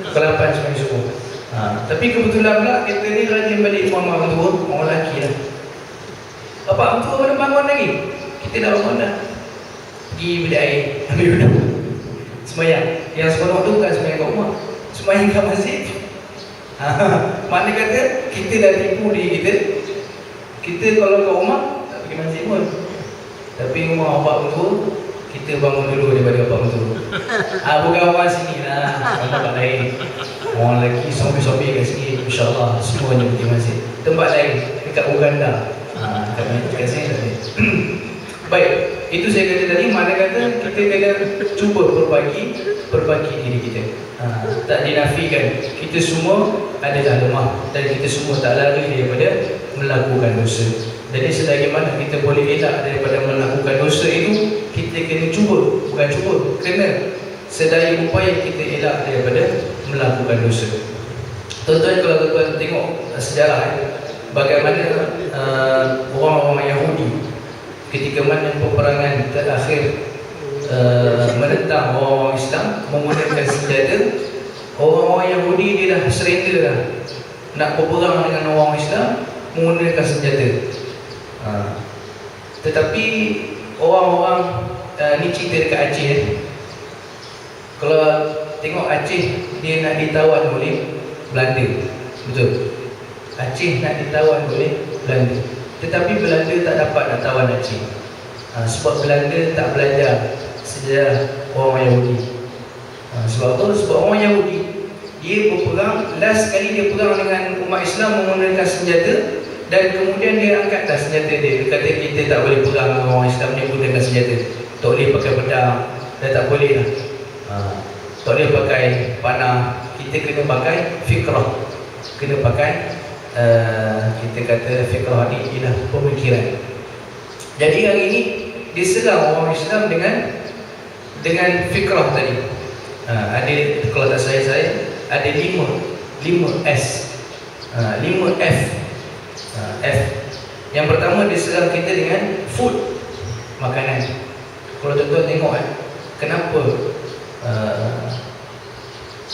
Pukul 8 semua subuh. Tapi kebetulan pula kita ni rajin balik rumah mak mentua, orang lelaki lah. Bapak mentua pada bangun lagi. Kita dah bangun dah. Pergi bilik air, ambil wuduk, sembahyang. Yang seronok tu bukan sembahyang kat rumah, sembahyang kat masjid. Mana kata kita dah tipu diri kita. Kita kalau kat rumah tak pergi masjid pun, tapi rumah bapak mentua kita bangun dulu daripada bapak mentua. Bukan orang sini lah, orang tempat lain. Orang lelaki zombie-zombie kat sini, insyaAllah semuanya pergi masjid. Tempat lain dekat Uganda, kat sini tak ada. Baik, itu saya kata tadi, mana kata kita kena cuba perbaiki diri kita. Tak dinafikan, kita semua adalah lemah dan kita semua tak lari daripada melakukan dosa. Jadi selagi mana kita boleh elak daripada melakukan dosa itu, kita kena cuba, bukan cuba, kena sedaya upaya kita elak daripada melakukan dosa. Tuan-tuan, kalau tuan-tuan tengok sejarah bagaimana orang-orang Yahudi ketika mana peperangan terakhir menentang orang-orang Islam menggunakan senjata, orang-orang Yahudi dia dah surrender dah, nak berperang dengan orang Islam menggunakan senjata. Tetapi orang-orang ni cerita dekat Aceh. Kalau tengok Aceh, dia nak ditawan oleh Belanda, betul? Aceh nak ditawan oleh Belanda, tetapi Belanda tak dapat nak tawan Aceh. Sebab Belanda tak belajar sejarah orang Yahudi. Sebab tu, sebab orang Yahudi dia berperang, last kali dia perang dengan umat Islam menggunakan senjata, dan kemudian dia angkatlah senjata dia. Dia kata kita tak boleh perang dengan orang Islam ni gunakan senjata. Tak boleh pakai pedang, dah tak boleh lah. Tak boleh pakai panah. Kita kena pakai fikrah. Kena pakai kita kata fikrah ni ialah pemikiran. Jadi hari ini diserang orang Islam dengan fikrah tadi. Ada, kalau tak saya ada 5 S, 5 F. F. Yang pertama diserang kita dengan food, makanan. Kalau tuan-tuan tengok kenapa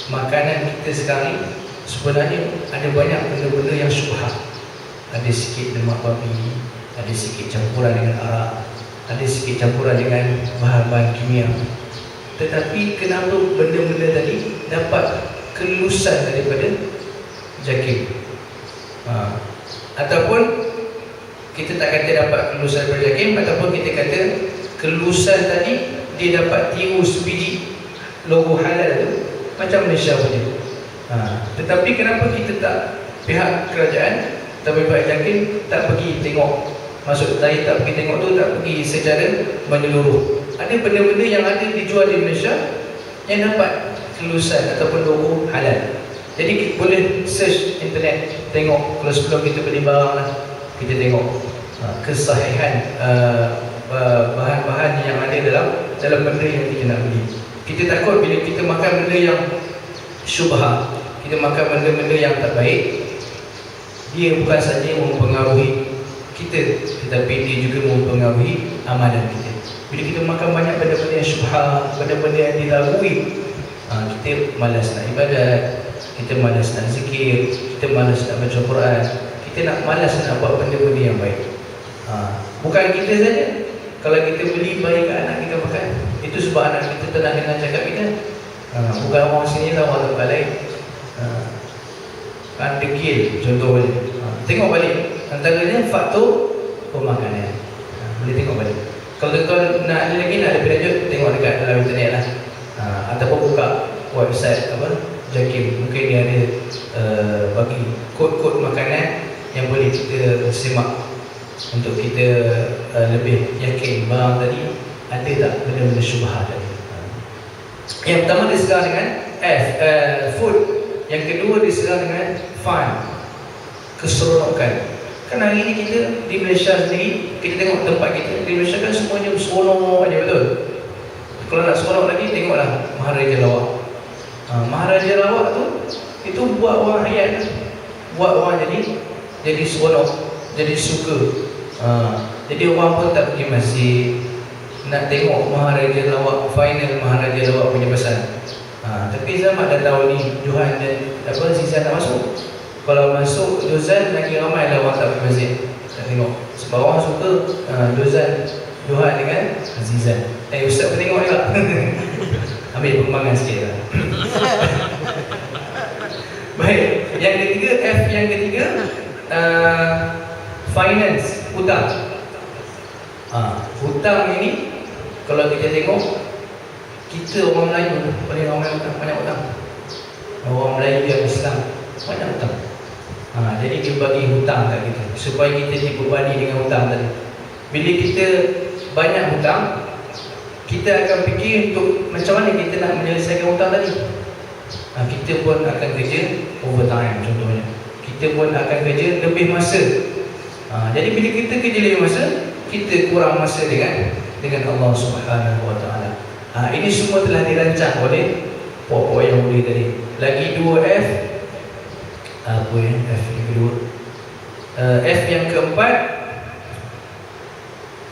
makanan kita sekarang ni sebenarnya ada banyak benda-benda yang syubhat. Ada sikit lemak babi, ada sikit campuran dengan arak, ada sikit campuran dengan bahan-bahan kimia. Tetapi kenapa benda-benda tadi dapat kelulusan daripada jakim? Ataupun kita tak kata dapat kelulusan daripada jakim, ataupun kita kata kelulusan tadi dia dapat tiru sebiji logo halal tu macam Malaysia punya. Tetapi kenapa kita tak, pihak kerajaan atau pihak jakim tak pergi tengok, maksud saya tak pergi tengok tu, tak pergi secara menyeluruh. Ada benda-benda yang ada dijual di Malaysia yang dapat kelulusan ataupun logo halal. Jadi boleh search internet, tengok. Kalau sebelum kita beli barang lah, kita tengok kesahihan bahan-bahan yang ada dalam benda yang kita nak beli. Kita takut bila kita makan benda yang syubhat, kita makan benda-benda yang tak baik, dia bukan saja mempengaruhi kita, tetapi dia juga mempengaruhi amalan kita. Bila kita makan banyak benda-benda yang syubhat, benda-benda yang diragui, kita malas nak ibadat, kita malas nak zikir, kita malas nak baca Quran, kita malas nak buat benda-benda yang baik. Bukan kita saja. Kalau kita beli bayi ke anak kita makan, itu sebab anak kita tenang dengan cakap kita. Bukan orang sini lah, orang tempat lain. Kan degil contoh balik. Tengok balik antaranya faktor pemakanan. Boleh tengok balik. Kalau tuan-tuan nak ada lagi, nak lebih lanjut, tengok dekat dalam internet lah. Ataupun buka website jakim, mungkin dia ada bagi kod-kod makanan yang boleh kita semak untuk kita lebih yakin barang tadi ada tak benda-benda syubhat tadi. Yang pertama diserang dengan F, food. Yang kedua diserang dengan fun, keseronokan. Kan hari ni kita di Malaysia sendiri, kita tengok tempat kita di Malaysia kan semuanya seronok aja, betul? Kalau nak seronok lagi, tengoklah Maharaja Lawak. Maharaja Lawak tu itu buat orang rian, buat orang jadi seronok, jadi suka. Jadi orang pun tak pergi masjid, nak tengok Maharaja Lawak, final Maharaja Lawak punya pasal. Tapi Zaman dah tahu ni Johan dan Zizan nak masuk. Kalau masuk Johan lagi ramai lah orang tak pergi masjid nak tengok. Sebab orang suka Johan dengan Zizan. Ustaz pun tengok juga. Ambil perkembangan sikit lah. Baik, yang ketiga, F yang ketiga, finance, hutang. Hutang ini kalau kita tengok, kita orang Melayu paling ramai hutang, banyak hutang. Orang Melayu yang Islam banyak hutang. Jadi dia bagi hutang kat kita supaya kita dibebani dengan hutang tadi. Bila kita banyak hutang, kita akan fikir untuk macam mana kita nak menyelesaikan hutang tadi. Kita pun akan kerja overtime contohnya. Kita pun akan kerja lebih masa. Jadi bila kita kerja lebih masa, kita kurang masa dengan Allah Subhanahu Wa Taala. Ini semua telah dirancang oleh puak-puak Yahudi tadi. Lagi 2 F. Apa yang F yang kedua? F yang keempat,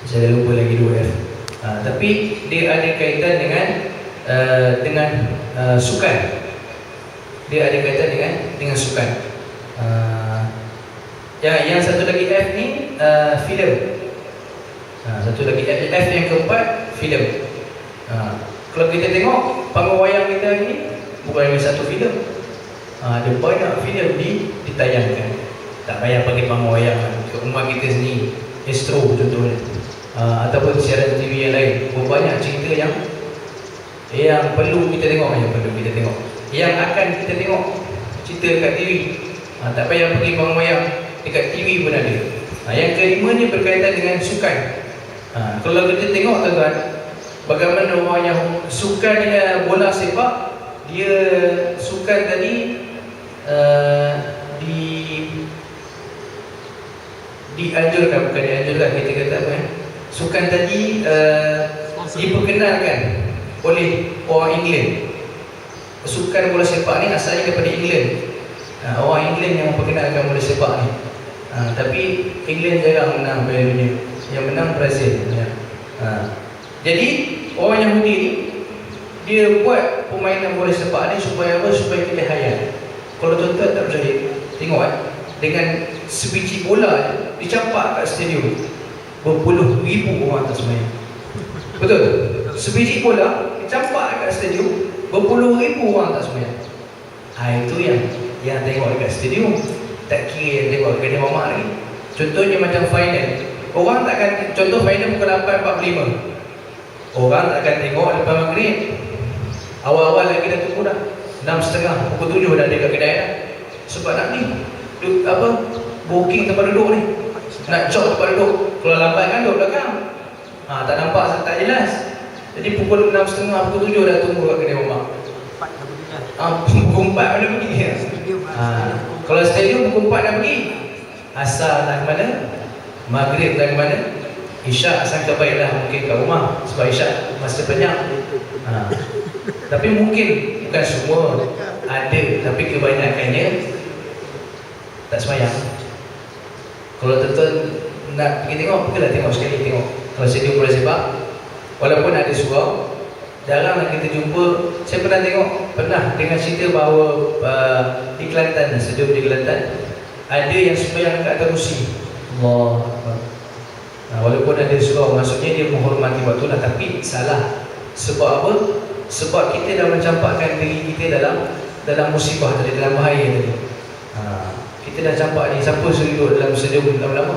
saya dah lupa lagi 2 F. Tapi dia ada kaitan dengan sukan. Dia ada kaitan dengan sukan. Yang satu lagi F ni filem. Satu lagi F yang keempat filem. Kalau kita tengok panggung wayang kita ni bukan hanya satu filem. Ada banyak filem ditayangkan. Tak payah pakai panggung wayang ke rumah kita sendiri, Astro contohnya, ataupun siaran TV yang lain. Banyak cerita yang perlu kita tengok, yang akan kita tengok cerita dekat TV. Tak payah pergi panggung wayang, dekat TV pun ada. Yang kelima ni berkaitan dengan sukan. Kalau kita tengok tuan-tuan, bagaimana orang yang sukan bola sepak, dia sukan tadi dianjurkan, bukan dianjurkan, kita kata apa sukan tadi diperkenalkan oleh orang England. Sukan bola sepak ni asalnya daripada England. Orang England yang memperkenalkan bola sepak ni. Tapi England jarang menang Piala Dunia. Yang menang Brazil. Jadi orang Yahudi ni, dia buat permainan bola sepak ni supaya apa? Supaya kita hayal. Kalau tuan-tuan tak percaya, tengok dengan sebiji bola dicampak kat stadium, berpuluh ribu orang atas main. Betul? Sebiji bola dicampak kat stadium, berpuluh ribu orang atas main. Itu yang tengok dekat stadium. Tak kira yang tengok dekat dia mamak lagi. Contohnya macam final, orang takkan, contoh final pukul 8.45, orang takkan tengok lepas maghrib. Awal-awal lagi dah tunggu dah 6.30, pukul 7 dah ada kat kedai dah. Sebab nak ni booking tempat duduk ni, nak cop tempat duduk. Kalau lambat kan duduk belakang, tak nampak, tak jelas. Jadi pukul 6.30, pukul 7 dah tunggu kat kedai mamak. Pukul 4 dah pergi. Kalau stadium pukul 4 dah pergi, asal nak ke mana, maghrib nak ke mana, isyak sangka baiklah mungkin kat rumah, sebab isyak masa banyak. Tapi mungkin bukan semua ada, tapi kebanyakannya tak sembahyang. Kalau tuan-tuan nak pergi tengok, pergilah tengok sekali, tengok kalau stadium bola sepak. Walaupun ada surau, jaranglah kita jumpa. Saya pernah dengar cerita bahawa di Kelantan, stadium di Kelantan, ada yang sembahyang kat atas kerusi. Allah. Walaupun ada surau, maksudnya dia menghormati waktu lah, tapi salah. Sebab apa? Sebab kita dah mencampakkan diri kita dalam musibah tadi, dalam bahaya tadi. Kita dah campak ni, siapa suruh duduk dalam stadium lama-lama?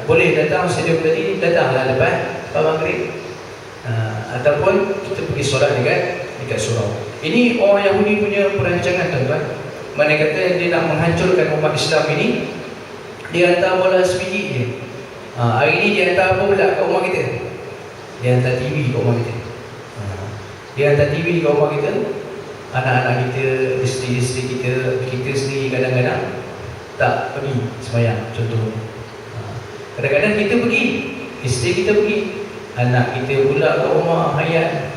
Boleh datang stadium tadi, datanglah lepas maghrib. Ataupun kita pergi solat dekat surau. Ini orang Yahudi punya perancangan, tuan-tuan. Mana kata dia nak menghancurkan umat Islam ini, dia hantar bola sebiji je. Hari ni dia hantar apa pula kat rumah kita? Dia hantar TV kat rumah kita. Dia hantar TV kat rumah kita. Anak-anak kita, isteri-isteri kita sendiri kadang-kadang tak pergi sembahyang, contoh. Kadang-kadang kita pergi, isteri kita pergi, anak kita pula kat rumah hayat.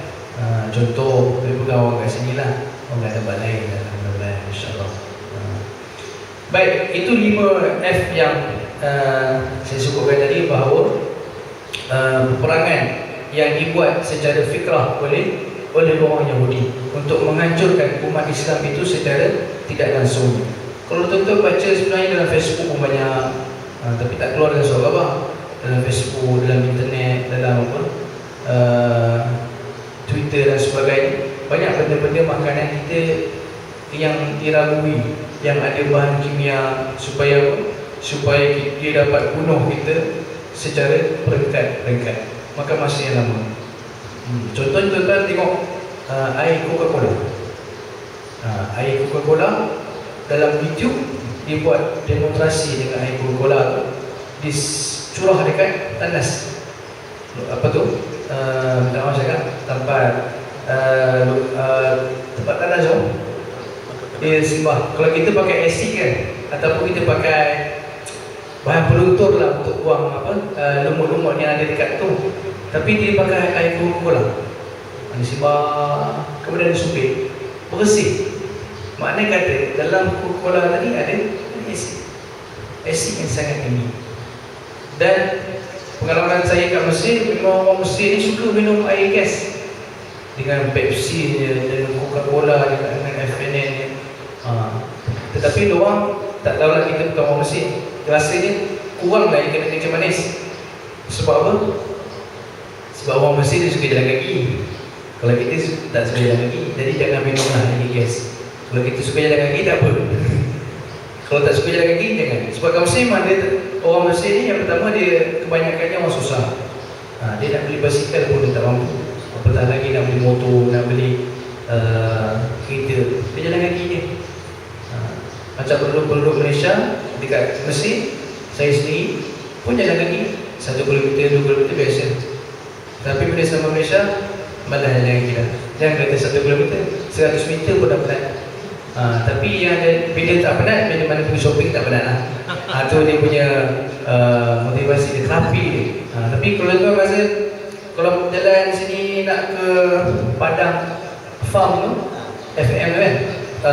Contoh, boleh pegang orang kat sini lah, orang kat tempat lain, alhamdulillah, insyaAllah. Baik, itu 5 F yang saya sebutkan tadi, bahawa peperangan yang dibuat secara fikrah oleh orang Yahudi untuk menghancurkan umat Islam itu secara tidak langsung. Kalau tuan-tuan baca sebenarnya dalam Facebook pun banyak, tapi tak keluar dengan suara apa. Dalam Facebook, dalam internet, dalam apa, Twitter dan sebagainya, banyak benda-benda makanan kita yang diragui, yang ada bahan kimia supaya apa? Supaya dia dapat bunuh kita secara peringkat-peringkat. Maka masa yang lama. Contohnya tuan-tuan tengok air Coca-Cola. Air Coca-Cola dalam YouTube dia buat demonstrasi dengan air Coca-Cola, dicurah dekat tandas. Apa tu? Tak mahu cakap tempat tandas tu. Dia sembah. Kalau kita pakai asid kan, ataupun kita pakai bahan peluntur lah untuk buang lumut-lumut yang ada dekat tu, tapi dia pakai air Coca-Cola. Dia sembah, kemudian dia supit, bersih. Maknanya kata dalam Coca-Cola tadi ada asid yang sangat tinggi. Dan pengalaman saya kat Mesir, memang orang Mesir ni suka minum air gas dengan Pepsi dia, dengan Coca-Cola dia, dengan FNN dia. Tetapi diorang tak tahulah kita bukan orang Mesir, rasanya kurang lah yang kena kencing manis. Sebab apa? Sebab orang Mesir dia suka jalan kaki. Kalau kita tak suka jalan kaki, jadi jangan minumlah air gas. Kalau kita suka jalan kaki tak apa. Kalau tak suka jalan kaki jangan. Sebab kat Mesir memang dia, orang Mesir ni yang pertama dia kebanyakannya orang susah. Dia nak beli basikal pun dia tak mampu, apatah lagi nak beli motor, nak beli kereta. Dia jalan kaki dia. Macam penduduk Malaysia dekat Mesir, saya sendiri pun jalan kaki 1 kilometer, 2 kilometer biasa. Tapi bila sama Malaysia, malah jalan kaki dah. Jangan kata 1 kilometer, 100 meter pun dah penat. Tapi yang ada, bila tak penat, bila mana pergi shopping tak penat lah. Tu dia punya motivasi dia, terapi dia. Tapi kalau tuan rasa, kalau jalan sini nak ke Padang Farm tu, FM tu kan,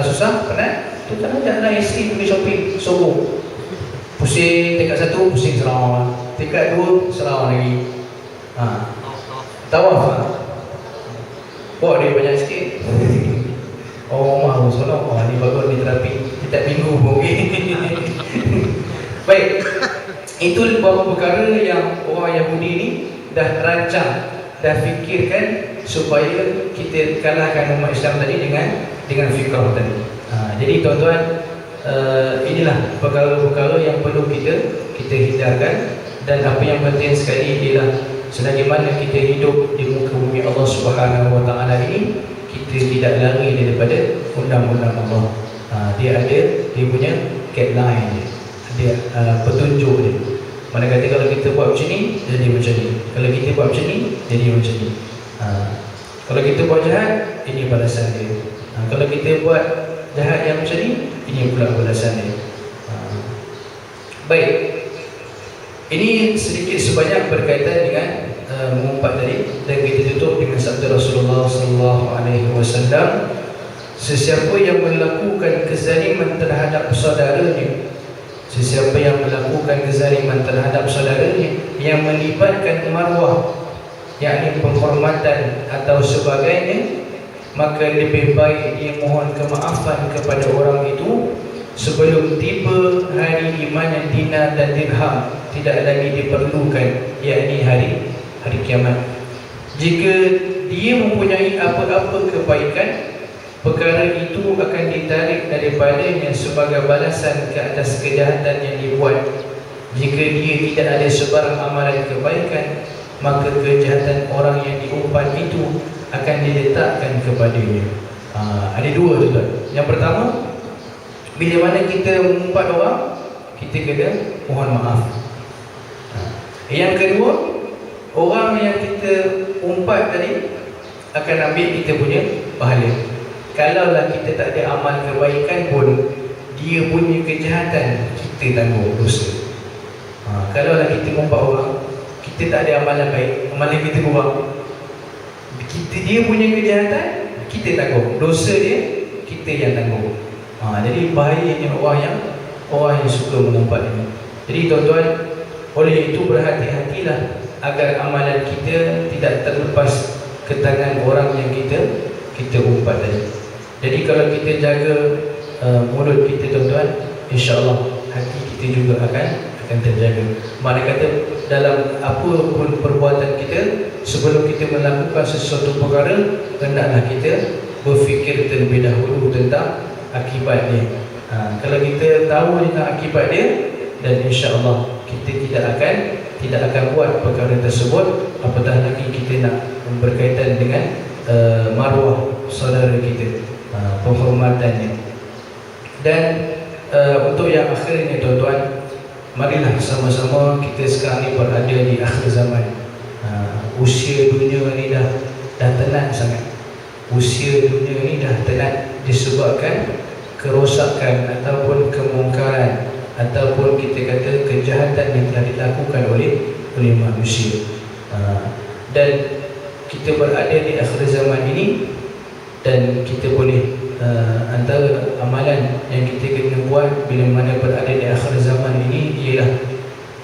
susah, penat, tu tak ajak lah isteri pergi shopping, sombong. Pusing tingkat 1, pusing Sarawak. Tingkat 2, Sarawak lagi. Tawaf lah. Bawa dia banyak sikit. Rumah pun seronok. Ni bagus ni terapi. Setiap minggu pun okey. Baik. Itu beberapa perkara yang orang Yahudi ni dah rancang, dah fikirkan supaya kita kalahkan umat Islam tadi dengan fikrah tadi. Jadi tuan-tuan, inilah perkara-perkara yang perlu kita hindarkan. Dan apa yang penting sekali ialah selagi mana kita hidup di muka bumi Allah Subhanahu Wa Taala ini, kita tidak lari daripada undang-undang Allah. Dia ada dia punya guideline dia, petunjuk dia. Mana kata kalau kita buat macam ni, jadi macam ni. Kalau kita buat macam ni, jadi macam ni. Kalau kita buat jahat, ini balasan dia. Kalau kita buat jahat yang macam ni, ini pula balasan dia. Baik. Ini sedikit sebanyak berkaitan dengan mengumpat tadi, dan kita tutup dengan sabda Rasulullah sallallahu alaihi wasallam, sesiapa yang melakukan kezaliman terhadap saudaranya, sesiapa yang melakukan kezaliman terhadap saudaranya yang melibatkan marwah, yakni penghormatan atau sebagainya, maka lebih baik dia mohon kemaafan kepada orang itu sebelum tiba hari di mana dinar dan dirham tidak lagi diperlukan, yakni hari kiamat. Jika dia mempunyai apa-apa kebaikan, perkara itu akan ditarik daripadanya sebagai balasan ke atas kejahatan yang dibuat. Jika dia tidak ada sebarang amalan kebaikan, maka kejahatan orang yang diumpat itu akan diletakkan kepadanya. Ada dua tu tuan. Yang pertama, bila mana kita mengumpat orang, kita kena mohon maaf. Yang kedua, orang yang kita umpat tadi akan ambil kita punya pahala. Kalaulah kita tak ada amal kebaikan pun, dia punya kejahatan kita tanggung dosa. Kalaulah kita mengumpat orang, kita tak ada amalan baik, amalan kita kurang, dia punya kejahatan kita tanggung, dosa dia kita yang tanggung. Jadi bahayanya orang yang suka mengumpat ini. Jadi tuan-tuan, oleh itu berhati-hatilah agar amalan kita tidak terlepas ke tangan orang yang kita umpat tadi. Jadi kalau kita jaga mulut kita tuan-tuan, insya-Allah hati kita juga akan terjaga. Makna kata dalam apa pun perbuatan kita, sebelum kita melakukan sesuatu perkara, hendaklah kita berfikir terlebih dahulu tentang akibat dia. Kalau kita tahu tentang akibat dia, dan insya-Allah kita tidak akan buat perkara tersebut, apatah lagi kita nak berkaitan dengan maruah saudara kita, penghormatannya. Dan untuk yang akhirnya tuan-tuan, marilah sama-sama kita sekarang ni berada di akhir zaman. Usia dunia ni dah tenat sangat. Usia dunia ni dah tenat disebabkan kerosakan ataupun kemungkaran ataupun kita kata kejahatan yang telah dilakukan oleh manusia. Dan kita berada di akhir zaman ini, dan kita boleh antara amalan yang kita kena buat bila mana berada di akhir zaman ini ialah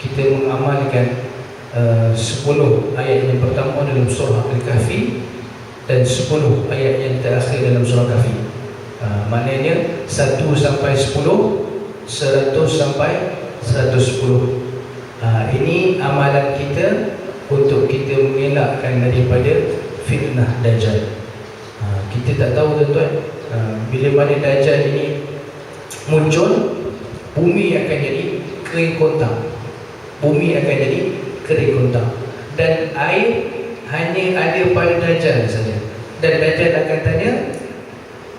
kita mengamalkan 10 ayat yang pertama dalam surah Al-Kahfi dan 10 ayat yang terakhir dalam surah Kahfi. Maknanya 1 sampai 10, 100 sampai 110. Ini amalan kita untuk kita mengelakkan daripada fitnah Dajjal. Kita tak tahu tuan-tuan, bila mana Dajjal ini muncul, bumi akan jadi kering kontang. Bumi akan jadi kering kontang, dan air hanya ada pada Dajjal saja. Dan Dajjal akan tanya,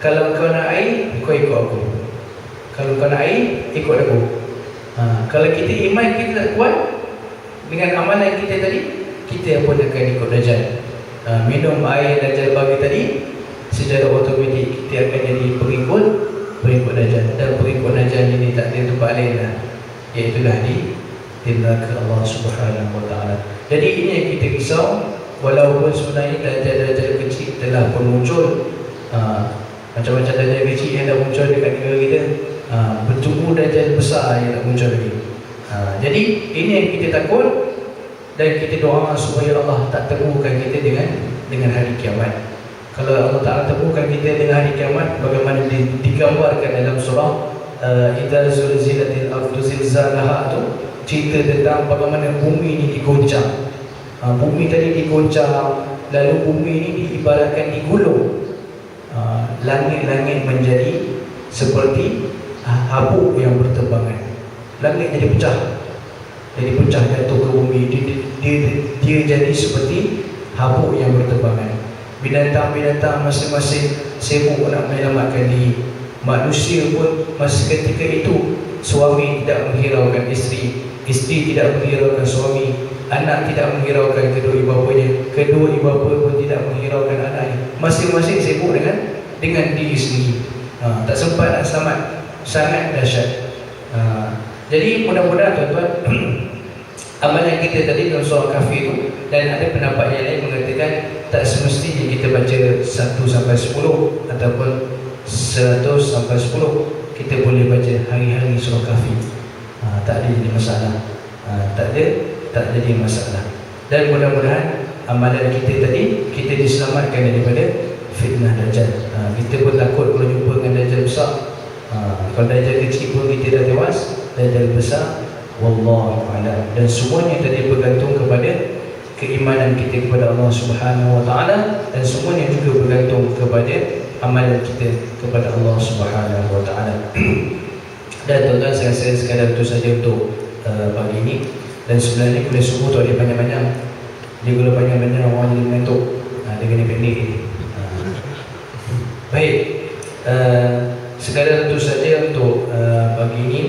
kalau kau nak air, kau ikut aku. Kalau kau nak air, ikut aku. Kalau kita iman kita tak kuat dengan amalan kita tadi, kita pun akan ikut Dajjal. Minum air Dajjal bagi tadi, secara automatik kita akan jadi pengikut Dajjal. Dan pengikut Dajjal ini tak ada tempat lain lah, iaitulah di neraka Allah Subhanahu Wa Taala. Jadi ini yang kita risau. Walaupun sebenarnya Dajjal kecil telah pun muncul, macam-macam Dajjal kecil yang dah muncul dekat negara kita, bertemu Dajjal besar yang dah muncul lagi. Jadi ini yang kita takut, dan kita doa supaya Allah tak temukan kita dengan hari kiamat. Kalau Allah Ta'ala temukan kita dengan hari kiamat, bagaimana digambarkan dalam surah Idza zulzilatil ardu zilzalaha, tu cerita tentang bagaimana bumi ini digoncang. Bumi tadi digoncang, lalu bumi ini diibaratkan digulung. Langit-langit menjadi seperti habuk yang berterbangan. Langit jadi pecah jatuh ke bumi. Dia jadi seperti habuk yang berterbangan. Binatang-binatang masing-masing sibuk nak menyelamatkan diri. Manusia pun masa ketika itu, suami tidak menghiraukan isteri, isteri tidak menghiraukan suami, anak tidak menghiraukan kedua ibu bapanya, kedua ibu bapa pun tidak menghiraukan anaknya. Masing-masing sibuk dengan diri sendiri. Tak sempat nak selamat. Sangat dahsyat. Jadi mudah-mudahan tuan-tuan, amalan kita tadi dalam surah Kahfi itu, dan ada pendapat yang lain mengatakan tak semestinya kita baca 1 sampai 10 ataupun 100 sampai 10. Kita boleh baca hari-hari surah Kahfi. Tak ada jadi masalah. Tak jadi masalah. Dan mudah-mudahan amalan kita tadi, kita diselamatkan daripada fitnah Dajjal. Kita pun takut kalau jumpa dengan Dajjal besar. Kalau Dajjal kecil pun kita dah tewas, Dajjal besar wallahu a'lam. Dan semuanya tadi bergantung kepada keimanan kita kepada Allah Subhanahu Wa Taala, dan semuanya juga bergantung kepada amalan kita kepada Allah Subhanahu Wa Taala. Dan tuan-tuan, saya rasa sekadar itu saja untuk pagi ini. Dan sebenarnya kuliah subuh tu ada banyak-banyak. Dia kalau banyak-banyak orang jadi mengantuk. Dia kena pendek ni. Baik, sekadar itu saja untuk pagi ini.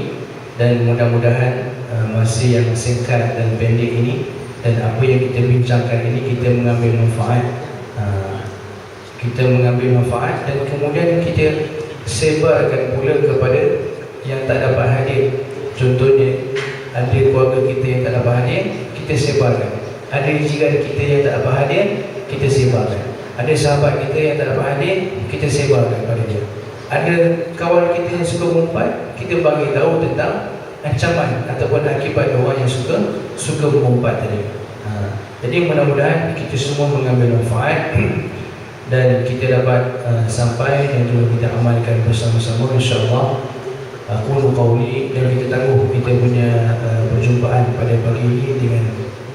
Dan mudah-mudahan masih yang singkat dan pendek ini, dan apa yang kita bincangkan ini, kita mengambil manfaat. Kita mengambil manfaat, dan kemudian kita sebarkan pula kepada yang tak dapat hadir. Contohnya, ada keluarga kita yang tak dapat hadir, kita sebarkan. Ada jiran kita yang tak dapat hadir, kita sebarkan. Ada sahabat kita yang tak dapat hadir, kita sebarkan pada dia. Ada kawan kita yang suka mengumpat, kita bagi tahu tentang ancaman ataupun akibat orang yang suka mengumpat tadi. Jadi mudah-mudahan kita semua mengambil manfaat dan kita dapat sampai dan juga kita amalkan bersama-sama, insya-Allah. Aku qauli, dan kita tangguh kita punya perjumpaan pada pagi ini dengan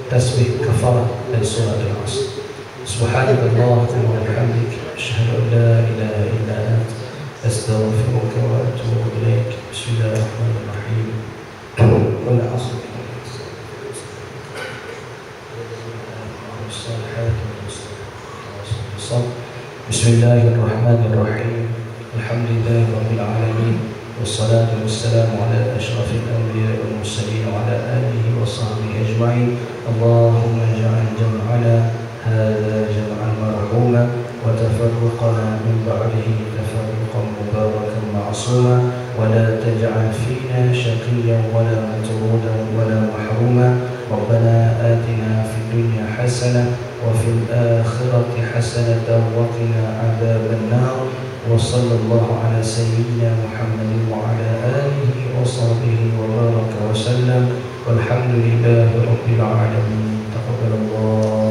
tasbih kafarah dan surah Al-Asr. Subhanallah wa bihamdik, asyhadu an la ilaha illa anta, astaghfiruka wa atubu ilaik. Bismillahirrahmanirrahim. Wal 'asr. Bismillahirrahmanirrahim. Alhamdulillahi rabbil alamin. Wassalatu wassalamu ala asyrafil anbiya'i wal mursalin wa ala alihi wa sahbihi ajma'in. Allahumma ij'al jam'ana hadha jam'an marhuma wa tafarruqana min ba'dihi tafarruqan mubarakan ma'suma wa la taj'al fina shaqiyyan wa la matrudan wa la mahruma. Rabbana atina fid dunya hasanah wa fil akhirati hasanatan wa qina adzaban nar. Wa sallallahu ala sayyidina Muhammadin wa ala alihi wa sahbihi wa baraka wa sallam. Walhamdulillahi rabbil alamin. Taqabbalallah.